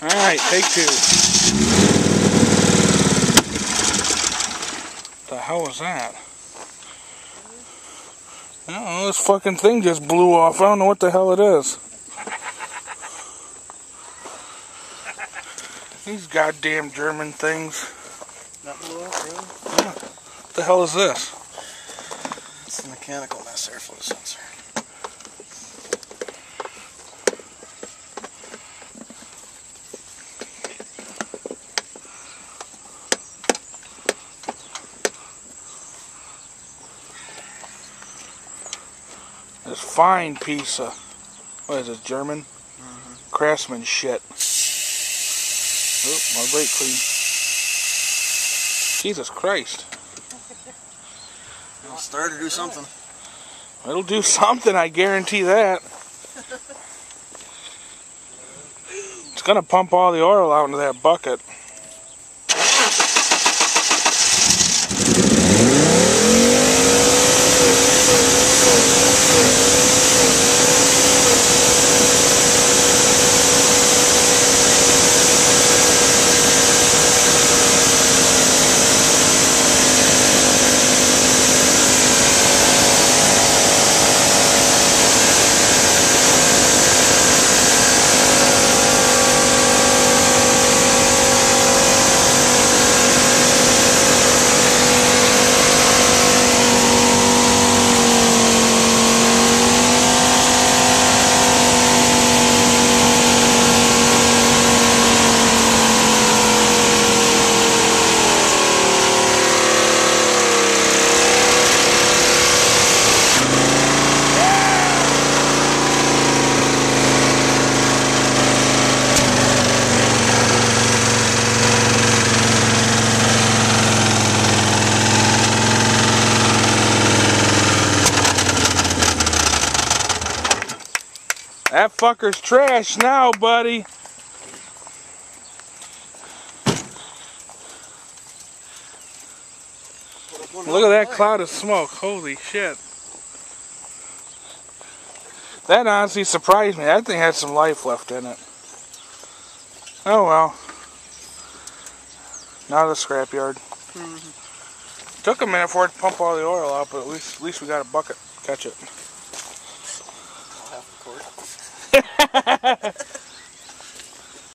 Alright, take two. What the hell was that? Oh, this fucking thing just blew off. I don't know what the hell it is. These goddamn German things. That blew off, really? Yeah. What the hell is this? It's a mechanical mass airflow sensor. This fine piece of, what is it, German? Craftsman shit. Oh, my brake clean. Jesus Christ. It'll start to do something. It'll do something, I guarantee that. It's gonna pump all the oil out into that bucket. That fucker's trash now, buddy. Look at that cloud of smoke. Holy shit. That honestly surprised me. That thing had some life left in it. Oh well. Now the scrapyard. Took a minute for it to pump all the oil out, but at least we got a bucket. Catch it. I'll have to record.